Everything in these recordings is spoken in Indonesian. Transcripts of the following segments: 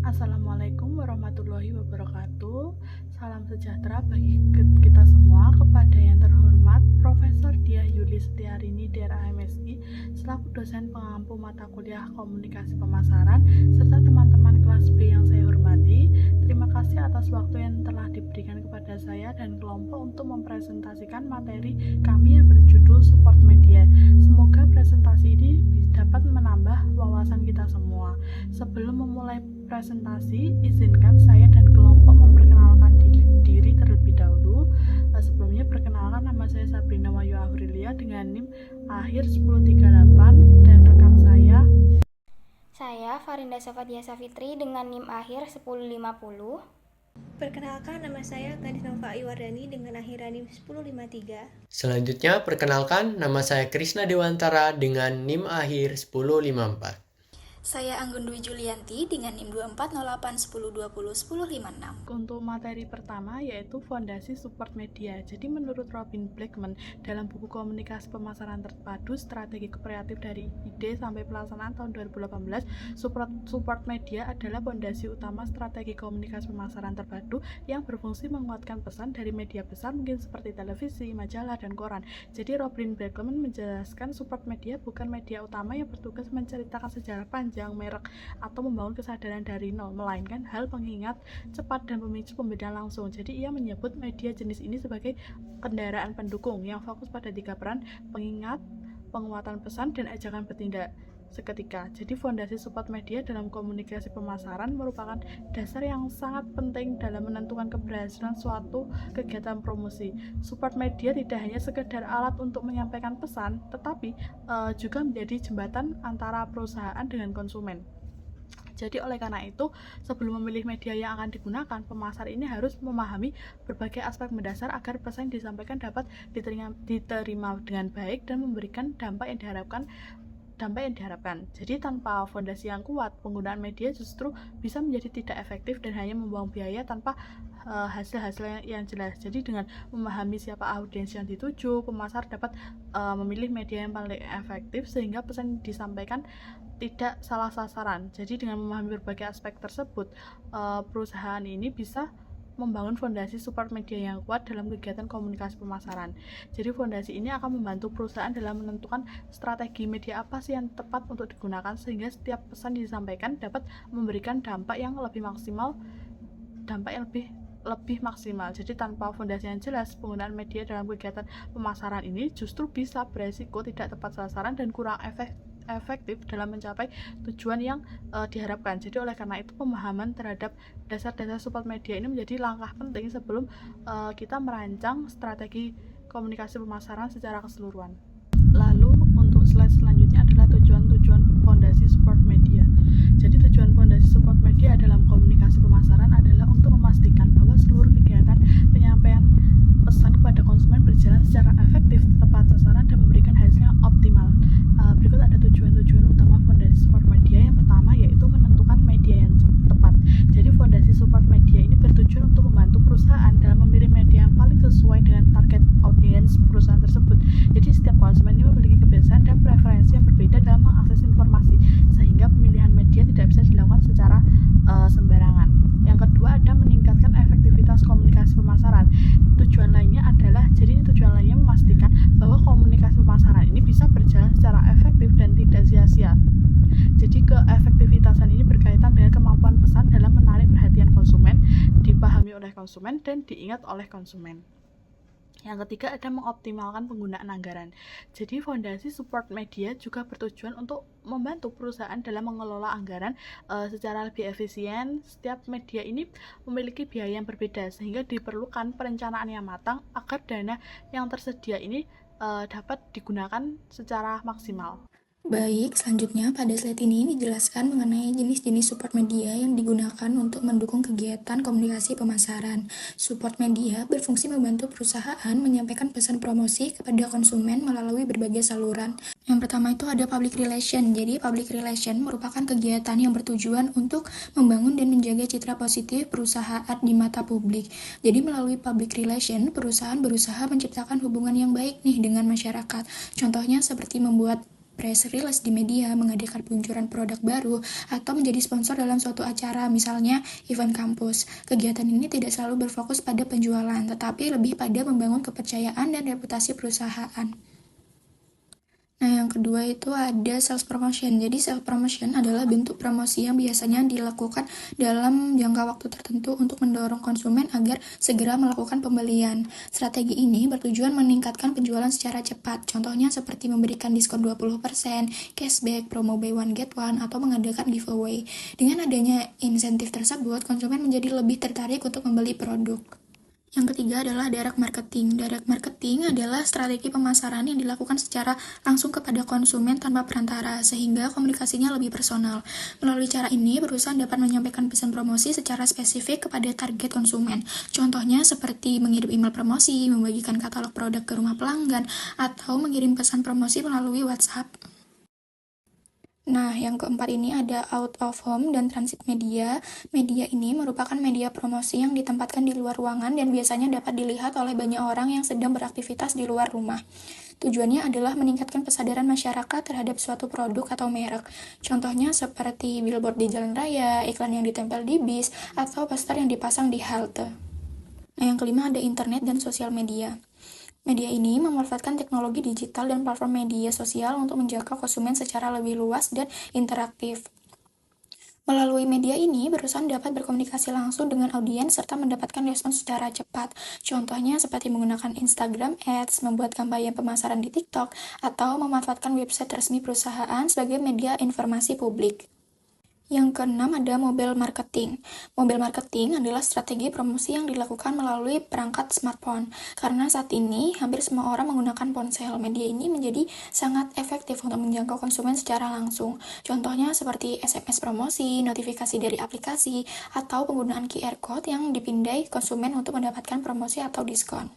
Assalamualaikum warahmatullahi wabarakatuh. Salam sejahtera bagi kita semua. Kepada yang terhormat Profesor Diah Yuli Setiarini DRA MSI selaku dosen pengampu mata kuliah komunikasi pemasaran serta teman-teman kelas B yang saya hormati. Terima kasih atas waktu yang telah diberikan kepada saya dan kelompok untuk mempresentasikan materi kami yang berjudul support media. Semoga presentasi ini dapat menambah wawasan kita semua. Sebelum memulai presentasi, izinkan saya dan kelompok memperkenalkan diri terlebih dahulu. Sebelumnya perkenalkan, nama saya Sabrina Wayu Afrilia dengan NIM akhir 1038 dan rekan saya Farinda Safadia Safitri dengan NIM akhir 1050. Perkenalkan, nama saya Kadis Nova Iwardani dengan akhir NIM 1053. Selanjutnya, perkenalkan, nama saya Krisna Dewantara dengan NIM akhir 1054. Saya Anggun Dwi Julianti dengan NIM 240810201056. Untuk materi pertama yaitu fondasi support media. Jadi menurut Robin Blackman dalam buku Komunikasi Pemasaran Terpadu Strategi Kreatif dari Ide sampai Pelaksanaan tahun 2018, support media adalah fondasi utama strategi komunikasi pemasaran terpadu yang berfungsi menguatkan pesan dari media besar mungkin seperti televisi, majalah, dan koran. Jadi Robin Blackman menjelaskan support media bukan media utama yang bertugas menceritakan sejarah panjang merek atau membangun kesadaran dari nol, melainkan hal pengingat cepat dan pemicu pembedaan langsung. Jadi ia menyebut media jenis ini sebagai kendaraan pendukung yang fokus pada 3 peran: pengingat, penguatan pesan, dan ajakan bertindak seketika. Jadi fondasi support media dalam komunikasi pemasaran merupakan dasar yang sangat penting dalam menentukan keberhasilan suatu kegiatan promosi. Support media tidak hanya sekedar alat untuk menyampaikan pesan, tetapi juga menjadi jembatan antara perusahaan dengan konsumen. Jadi oleh karena itu, sebelum memilih media yang akan digunakan, pemasar ini harus memahami berbagai aspek mendasar agar pesan yang disampaikan dapat diterima dengan baik dan memberikan dampak yang diharapkan. Jadi tanpa fondasi yang kuat, penggunaan media justru bisa menjadi tidak efektif dan hanya membuang biaya tanpa hasil-hasil yang jelas. Jadi dengan memahami siapa audiens yang dituju, pemasar dapat memilih media yang paling efektif sehingga pesan disampaikan tidak salah sasaran. Jadi dengan memahami berbagai aspek tersebut, perusahaan ini bisa membangun fondasi support media yang kuat dalam kegiatan komunikasi pemasaran. Jadi fondasi ini akan membantu perusahaan dalam menentukan strategi media apa sih yang tepat untuk digunakan sehingga setiap pesan disampaikan dapat memberikan dampak yang lebih maksimal. Jadi tanpa fondasi yang jelas, penggunaan media dalam kegiatan pemasaran ini justru bisa beresiko tidak tepat sasaran dan kurang efektif dalam mencapai tujuan yang diharapkan. Jadi oleh karena itu, pemahaman terhadap dasar-dasar support media ini menjadi langkah penting sebelum kita merancang strategi komunikasi pemasaran secara keseluruhan. Lalu untuk slide selanjutnya adalah tujuan-tujuan fondasi support media. Jadi tujuan fondasi support media dalam komunikasi pemasaran adalah untuk memastikan bahwa seluruh kegiatan penyampaian pesan kepada konsumen berjalan secara efektif, tepat sasaran, dan memberikan hasil yang optimal. Berikut ada tujuan-tujuan utama fondasi support media. Yang pertama yaitu menentukan media yang tepat. Jadi fondasi support media ini bertujuan untuk membantu perusahaan dalam memilih media yang paling sesuai dengan target audiens perusahaan tersebut. Jadi setiap konsumen ini memiliki kebiasaan dan preferensi yang berbeda dalam mengakses informasi, sehingga pemilihan media tidak bisa dilakukan secara sembarangan. Yang kedua ada meningkatkan efektivitas komunikasi pemasaran. Tujuan lainnya memastikan bahwa komunikasi pemasaran ini bisa berjalan secara efektif dan tidak sia-sia. Jadi keefektivitasan ini berkaitan dengan kemampuan pesan dalam menarik perhatian konsumen, dipahami oleh konsumen, dan diingat oleh konsumen. Yang ketiga ada mengoptimalkan penggunaan anggaran. Jadi fondasi support media juga bertujuan untuk membantu perusahaan dalam mengelola anggaran secara lebih efisien. Setiap media ini memiliki biaya yang berbeda sehingga diperlukan perencanaan yang matang agar dana yang tersedia ini dapat digunakan secara maksimal. Baik, selanjutnya pada slide ini dijelaskan mengenai jenis-jenis support media yang digunakan untuk mendukung kegiatan komunikasi pemasaran. Support media berfungsi membantu perusahaan menyampaikan pesan promosi kepada konsumen melalui berbagai saluran. Yang pertama itu ada public relation. Jadi public relation merupakan kegiatan yang bertujuan untuk membangun dan menjaga citra positif perusahaan di mata publik. Jadi melalui public relation, perusahaan berusaha menciptakan hubungan yang baik nih dengan masyarakat. Contohnya seperti membuat press release di media, mengadakan peluncuran produk baru, atau menjadi sponsor dalam suatu acara, misalnya event kampus. Kegiatan ini tidak selalu berfokus pada penjualan, tetapi lebih pada membangun kepercayaan dan reputasi perusahaan. Nah, yang kedua itu ada sales promotion. Jadi, sales promotion adalah bentuk promosi yang biasanya dilakukan dalam jangka waktu tertentu untuk mendorong konsumen agar segera melakukan pembelian. Strategi ini bertujuan meningkatkan penjualan secara cepat. Contohnya seperti memberikan diskon 20%, cashback, promo buy one get one, atau mengadakan giveaway. Dengan adanya insentif tersebut, konsumen menjadi lebih tertarik untuk membeli produk. Yang ketiga adalah direct marketing. Direct marketing adalah strategi pemasaran yang dilakukan secara langsung kepada konsumen tanpa perantara, sehingga komunikasinya lebih personal. Melalui cara ini, perusahaan dapat menyampaikan pesan promosi secara spesifik kepada target konsumen. Contohnya seperti mengirim email promosi, membagikan katalog produk ke rumah pelanggan, atau mengirim pesan promosi melalui WhatsApp. Nah, yang keempat ini ada out of home dan transit media. Media ini merupakan media promosi yang ditempatkan di luar ruangan dan biasanya dapat dilihat oleh banyak orang yang sedang beraktivitas di luar rumah. Tujuannya adalah meningkatkan kesadaran masyarakat terhadap suatu produk atau merek. Contohnya seperti billboard di jalan raya, iklan yang ditempel di bis, atau poster yang dipasang di halte. Nah, yang kelima ada internet dan sosial media. Media ini memanfaatkan teknologi digital dan platform media sosial untuk menjangkau konsumen secara lebih luas dan interaktif. Melalui media ini, perusahaan dapat berkomunikasi langsung dengan audiens serta mendapatkan respon secara cepat. Contohnya seperti menggunakan Instagram Ads, membuat kampanye pemasaran di TikTok, atau memanfaatkan website resmi perusahaan sebagai media informasi publik. Yang keenam ada mobile marketing. Mobile marketing adalah strategi promosi yang dilakukan melalui perangkat smartphone. Karena saat ini hampir semua orang menggunakan ponsel, media ini menjadi sangat efektif untuk menjangkau konsumen secara langsung. Contohnya seperti SMS promosi, notifikasi dari aplikasi, atau penggunaan QR Code yang dipindai konsumen untuk mendapatkan promosi atau diskon.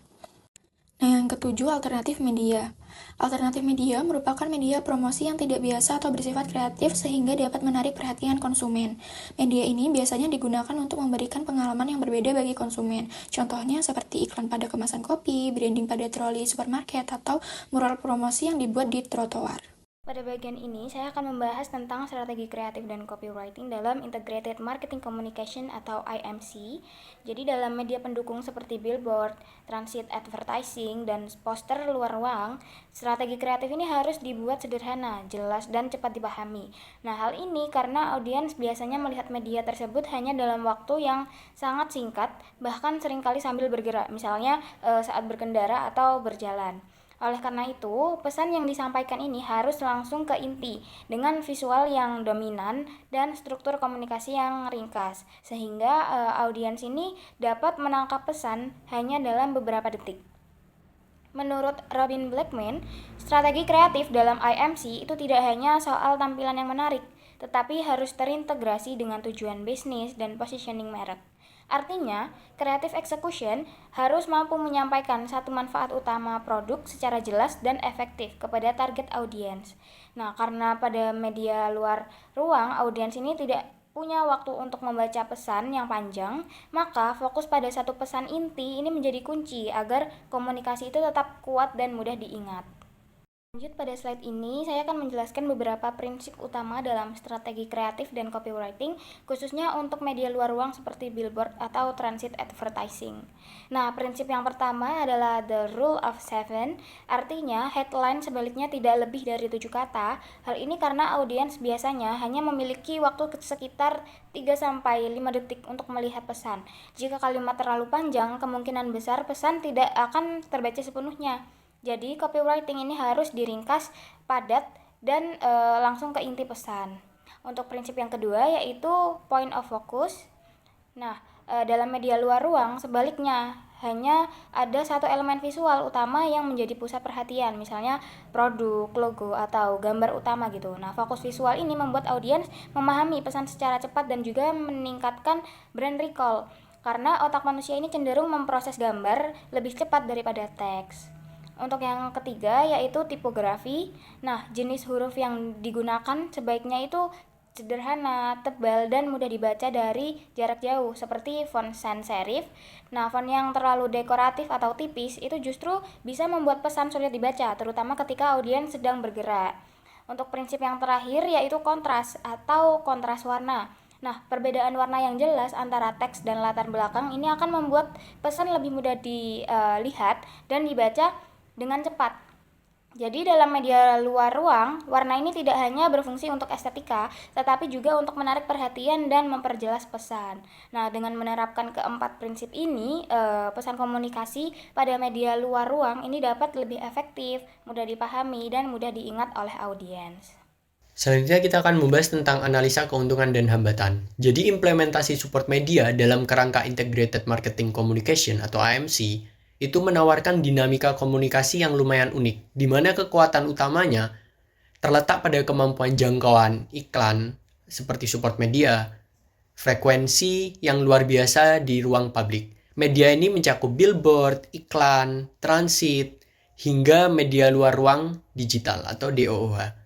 Nah, yang ketujuh, alternatif media. Alternatif media merupakan media promosi yang tidak biasa atau bersifat kreatif sehingga dapat menarik perhatian konsumen. Media ini biasanya digunakan untuk memberikan pengalaman yang berbeda bagi konsumen. Contohnya seperti iklan pada kemasan kopi, branding pada troli supermarket, atau mural promosi yang dibuat di trotoar. Pada bagian ini, saya akan membahas tentang strategi kreatif dan copywriting dalam Integrated Marketing Communication atau IMC. Jadi dalam media pendukung seperti billboard, transit advertising, dan poster luar ruang, strategi kreatif ini harus dibuat sederhana, jelas, dan cepat dipahami. Nah, hal ini karena audiens biasanya melihat media tersebut hanya dalam waktu yang sangat singkat, bahkan seringkali sambil bergerak, misalnya saat berkendara atau berjalan. Oleh karena itu, pesan yang disampaikan ini harus langsung ke inti dengan visual yang dominan dan struktur komunikasi yang ringkas, sehingga audiens ini dapat menangkap pesan hanya dalam beberapa detik. Menurut Robin Blackman, strategi kreatif dalam IMC itu tidak hanya soal tampilan yang menarik, tetapi harus terintegrasi dengan tujuan bisnis dan positioning merek. Artinya, creative execution harus mampu menyampaikan satu manfaat utama produk secara jelas dan efektif kepada target audiens. Nah, karena pada media luar ruang, audiens ini tidak punya waktu untuk membaca pesan yang panjang, maka fokus pada satu pesan inti ini menjadi kunci agar komunikasi itu tetap kuat dan mudah diingat. Lanjut pada slide ini, saya akan menjelaskan beberapa prinsip utama dalam strategi kreatif dan copywriting, khususnya untuk media luar ruang seperti billboard atau transit advertising. Nah, prinsip yang pertama adalah the rule of seven, artinya headline sebaliknya tidak lebih dari 7 kata. Hal ini karena audiens biasanya hanya memiliki waktu sekitar 3-5 detik untuk melihat pesan. Jika kalimat terlalu panjang, kemungkinan besar pesan tidak akan terbaca sepenuhnya. Jadi copywriting ini harus diringkas, padat, dan langsung ke inti pesan. Untuk prinsip yang kedua yaitu point of focus. Nah, dalam media luar ruang sebaliknya hanya ada satu elemen visual utama yang menjadi pusat perhatian, misalnya produk, logo, atau gambar utama gitu. Nah, fokus visual ini membuat audiens memahami pesan secara cepat dan juga meningkatkan brand recall, karena otak manusia ini cenderung memproses gambar lebih cepat daripada teks. Untuk yang ketiga yaitu tipografi. Nah, jenis huruf yang digunakan sebaiknya itu sederhana, tebal, dan mudah dibaca dari jarak jauh seperti font sans serif. Nah, font yang terlalu dekoratif atau tipis itu justru bisa membuat pesan sulit dibaca, terutama ketika audiens sedang bergerak. Untuk prinsip yang terakhir yaitu kontras atau kontras warna. Nah, perbedaan warna yang jelas antara teks dan latar belakang ini akan membuat pesan lebih mudah dilihat dan dibaca dengan cepat. Jadi dalam media luar ruang, warna ini tidak hanya berfungsi untuk estetika, tetapi juga untuk menarik perhatian dan memperjelas pesan. Nah, dengan menerapkan keempat prinsip ini, pesan komunikasi pada media luar ruang ini dapat lebih efektif, mudah dipahami, dan mudah diingat oleh audiens. Selanjutnya kita akan membahas tentang analisa keuntungan dan hambatan. Jadi implementasi support media dalam kerangka Integrated Marketing Communication atau AMC itu menawarkan dinamika komunikasi yang lumayan unik, di mana kekuatan utamanya terletak pada kemampuan jangkauan iklan seperti support media, frekuensi yang luar biasa di ruang publik. Media ini mencakup billboard, iklan, transit, hingga media luar ruang digital atau DOOH.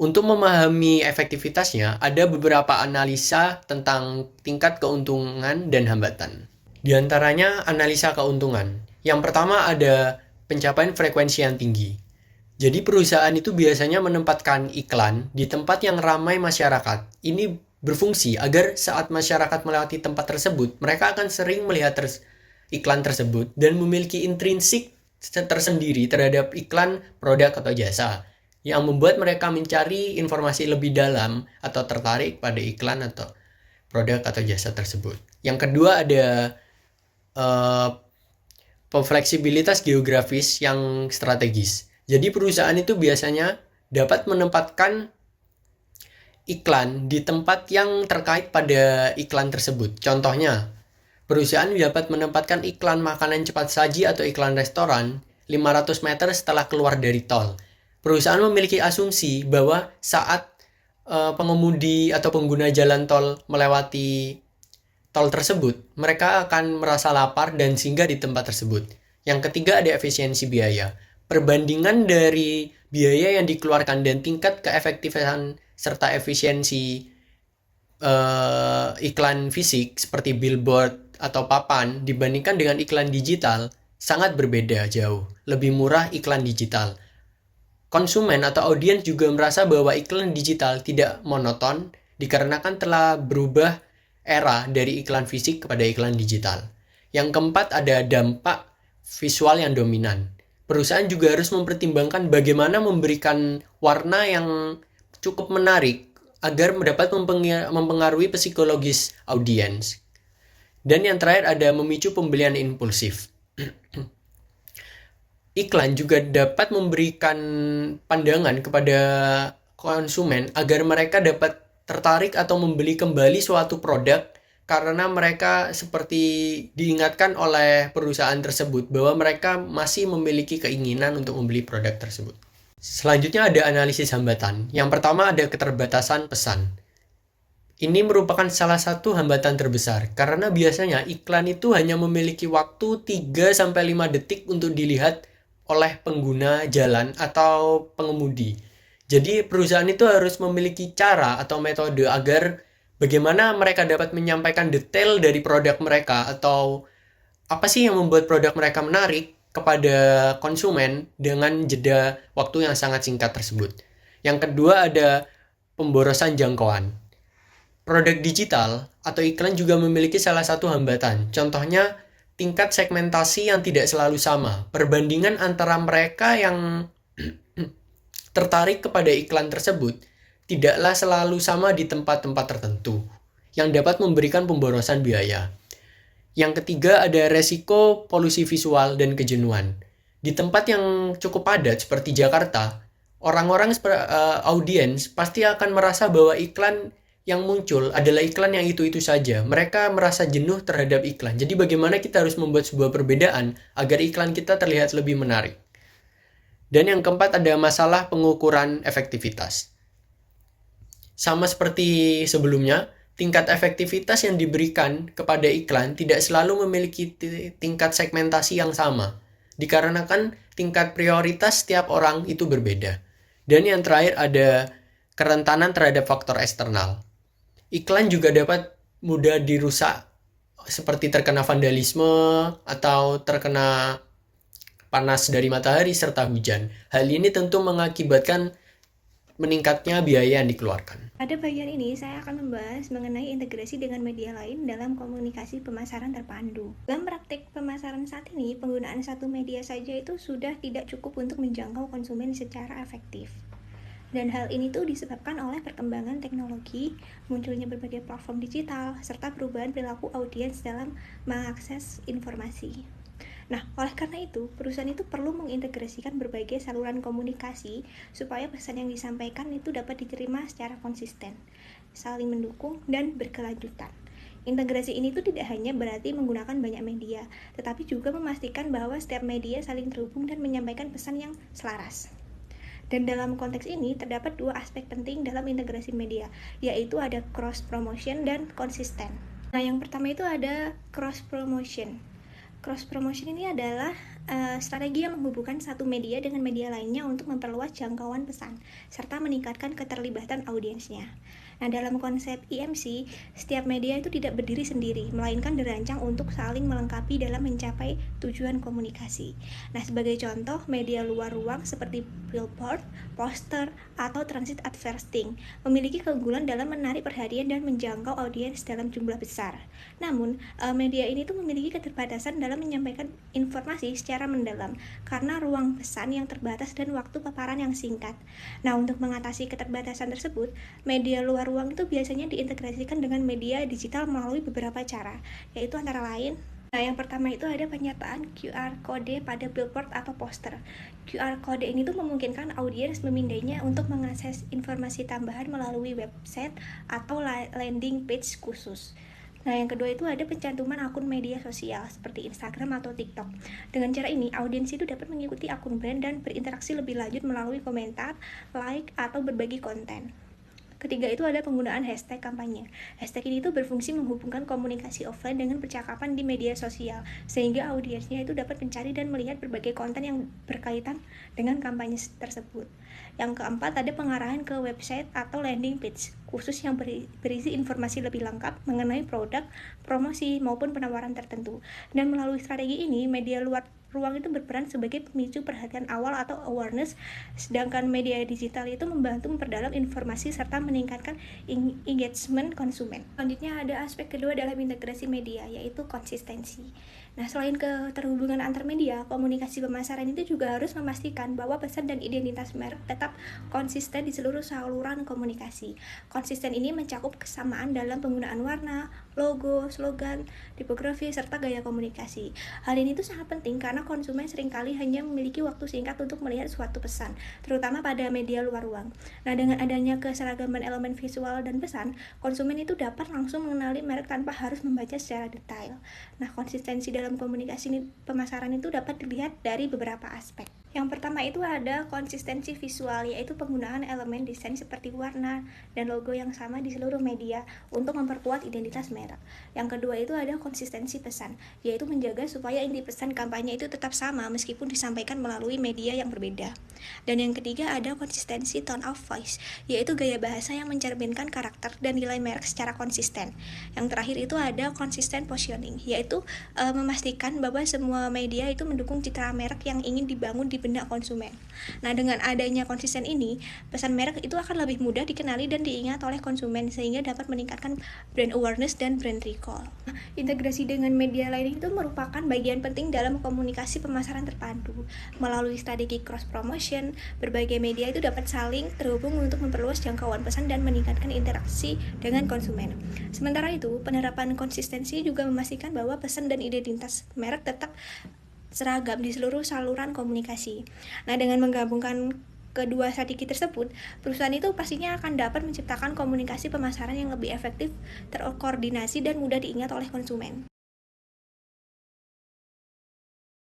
Untuk memahami efektivitasnya, ada beberapa analisa tentang tingkat keuntungan dan hambatan. Di antaranya analisa keuntungan. Yang pertama ada pencapaian frekuensi yang tinggi. Jadi perusahaan itu biasanya menempatkan iklan di tempat yang ramai masyarakat. Ini berfungsi agar saat masyarakat melewati tempat tersebut, mereka akan sering melihat iklan tersebut dan memiliki intrinsik tersendiri terhadap iklan produk atau jasa, yang membuat mereka mencari informasi lebih dalam atau tertarik pada iklan atau produk atau jasa tersebut. Yang kedua ada fleksibilitas geografis yang strategis. Jadi perusahaan itu biasanya dapat menempatkan iklan di tempat yang terkait pada iklan tersebut. Contohnya, perusahaan dapat menempatkan iklan makanan cepat saji atau iklan restoran 500 meter setelah keluar dari tol. Perusahaan memiliki asumsi bahwa saat pengemudi atau pengguna jalan tol melewati tol tersebut, mereka akan merasa lapar dan singgah di tempat tersebut. Yang ketiga ada efisiensi biaya. Perbandingan dari biaya yang dikeluarkan dan tingkat keefektifan serta efisiensi iklan fisik seperti billboard atau papan dibandingkan dengan iklan digital sangat berbeda jauh. Lebih murah iklan digital. Konsumen atau audiens juga merasa bahwa iklan digital tidak monoton dikarenakan telah berubah era dari iklan fisik kepada iklan digital. Yang keempat ada dampak visual yang dominan. Perusahaan juga harus mempertimbangkan bagaimana memberikan warna yang cukup menarik agar dapat mempengaruhi psikologis audiens. Dan yang terakhir ada memicu pembelian impulsif. Iklan juga dapat memberikan pandangan kepada konsumen agar mereka dapat tertarik atau membeli kembali suatu produk karena mereka seperti diingatkan oleh perusahaan tersebut bahwa mereka masih memiliki keinginan untuk membeli produk tersebut. Selanjutnya ada analisis hambatan. Yang pertama ada keterbatasan pesan. Ini merupakan salah satu hambatan terbesar karena biasanya iklan itu hanya memiliki waktu 3-5 detik untuk dilihat oleh pengguna jalan atau pengemudi. Jadi perusahaan itu harus memiliki cara atau metode agar bagaimana mereka dapat menyampaikan detail dari produk mereka atau apa sih yang membuat produk mereka menarik kepada konsumen dengan jeda waktu yang sangat singkat tersebut. Yang kedua ada pemborosan jangkauan. Produk digital atau iklan juga memiliki salah satu hambatan. Contohnya tingkat segmentasi yang tidak selalu sama. Perbandingan antara mereka yang tertarik kepada iklan tersebut tidaklah selalu sama di tempat-tempat tertentu yang dapat memberikan pemborosan biaya. Yang ketiga ada resiko polusi visual dan kejenuhan. Di tempat yang cukup padat seperti Jakarta, orang-orang audiens pasti akan merasa bahwa iklan yang muncul adalah iklan yang itu-itu saja. Mereka merasa jenuh terhadap iklan. Jadi bagaimana kita harus membuat sebuah perbedaan agar iklan kita terlihat lebih menarik. Dan yang keempat ada masalah pengukuran efektivitas. Sama seperti sebelumnya, tingkat efektivitas yang diberikan kepada iklan tidak selalu memiliki tingkat segmentasi yang sama. Dikarenakan tingkat prioritas setiap orang itu berbeda. Dan yang terakhir ada kerentanan terhadap faktor eksternal. Iklan juga dapat mudah dirusak seperti terkena vandalisme atau terkena panas dari matahari serta hujan. Hal ini tentu mengakibatkan meningkatnya biaya yang dikeluarkan. Pada bagian ini, saya akan membahas mengenai integrasi dengan media lain dalam komunikasi pemasaran terpadu. Dalam praktik pemasaran saat ini, penggunaan satu media saja itu sudah tidak cukup untuk menjangkau konsumen secara efektif. Dan hal ini tuh disebabkan oleh perkembangan teknologi, munculnya berbagai platform digital, serta perubahan perilaku audiens dalam mengakses informasi. Nah, oleh karena itu, perusahaan itu perlu mengintegrasikan berbagai saluran komunikasi supaya pesan yang disampaikan itu dapat diterima secara konsisten, saling mendukung, dan berkelanjutan. Integrasi ini tuh tidak hanya berarti menggunakan banyak media, tetapi juga memastikan bahwa setiap media saling terhubung dan menyampaikan pesan yang selaras. Dan dalam konteks ini, terdapat dua aspek penting dalam integrasi media, yaitu ada cross-promotion dan konsisten. Nah, yang pertama itu ada cross-promotion. Cross-promotion ini adalah strategi yang menghubungkan satu media dengan media lainnya untuk memperluas jangkauan pesan, serta meningkatkan keterlibatan audiensnya. Nah, dalam konsep IMC, setiap media itu tidak berdiri sendiri, melainkan dirancang untuk saling melengkapi dalam mencapai tujuan komunikasi. Nah, sebagai contoh, media luar ruang seperti billboard, poster, atau transit advertising memiliki keunggulan dalam menarik perhatian dan menjangkau audiens dalam jumlah besar. Namun, media ini tuh memiliki keterbatasan dalam menyampaikan informasi secara mendalam karena ruang pesan yang terbatas dan waktu paparan yang singkat. Nah, untuk mengatasi keterbatasan tersebut, media luar ruang itu biasanya diintegrasikan dengan media digital melalui beberapa cara, yaitu antara lain, yang pertama itu ada penyertaan QR Code pada billboard atau poster. QR Code ini tuh memungkinkan audiens memindainya untuk mengakses informasi tambahan melalui website atau landing page khusus. Nah, yang kedua itu ada pencantuman akun media sosial seperti Instagram atau TikTok. Dengan cara ini, audiens itu dapat mengikuti akun brand dan berinteraksi lebih lanjut melalui komentar, like, atau berbagi konten. Ketiga itu ada penggunaan hashtag kampanye. Hashtag ini tuh berfungsi menghubungkan komunikasi offline dengan percakapan di media sosial, sehingga audiensnya itu dapat mencari dan melihat berbagai konten yang berkaitan dengan kampanye tersebut. Yang keempat ada pengarahan ke website atau landing page khusus yang berisi informasi lebih lengkap mengenai produk, promosi, maupun penawaran tertentu. Dan melalui strategi ini, media luar ruang itu berperan sebagai pemicu perhatian awal atau awareness, sedangkan media digital itu membantu memperdalam informasi serta meningkatkan engagement konsumen. Selanjutnya ada aspek kedua dalam integrasi media, yaitu konsistensi. Nah, selain keterhubungan antar media, komunikasi pemasaran itu juga harus memastikan bahwa pesan dan identitas merek tetap konsisten di seluruh saluran komunikasi. Konsisten ini mencakup kesamaan dalam penggunaan warna, logo, slogan, tipografi, serta gaya komunikasi. Hal ini tuh sangat penting karena konsumen seringkali hanya memiliki waktu singkat untuk melihat suatu pesan, terutama pada media luar ruang. Nah, dengan adanya keseragaman elemen visual dan pesan, konsumen itu dapat langsung mengenali merek tanpa harus membaca secara detail. Nah, konsistensi dalam komunikasi pemasaran itu dapat dilihat dari beberapa aspek. Yang pertama itu ada konsistensi visual, yaitu penggunaan elemen desain seperti warna dan logo yang sama di seluruh media untuk memperkuat identitas merek. Yang kedua itu ada konsistensi pesan, yaitu menjaga supaya inti pesan kampanye itu tetap sama meskipun disampaikan melalui media yang berbeda. Dan yang ketiga ada konsistensi tone of voice, yaitu gaya bahasa yang mencerminkan karakter dan nilai merek secara konsisten. Yang terakhir itu ada konsisten positioning, yaitu memastikan bahwa semua media itu mendukung citra merek yang ingin dibangun di benak konsumen. Nah, dengan adanya konsisten ini, pesan merek itu akan lebih mudah dikenali dan diingat oleh konsumen sehingga dapat meningkatkan brand awareness dan brand recall. Nah, integrasi dengan media lain itu merupakan bagian penting dalam komunikasi pemasaran terpadu. Melalui strategi cross promotion, berbagai media itu dapat saling terhubung untuk memperluas jangkauan pesan dan meningkatkan interaksi dengan konsumen. Sementara itu, penerapan konsistensi juga memastikan bahwa pesan dan identitas merek tetap seragam di seluruh saluran komunikasi. Nah, dengan menggabungkan kedua strategi tersebut, perusahaan itu pastinya akan dapat menciptakan komunikasi pemasaran yang lebih efektif, terkoordinasi, dan mudah diingat oleh konsumen.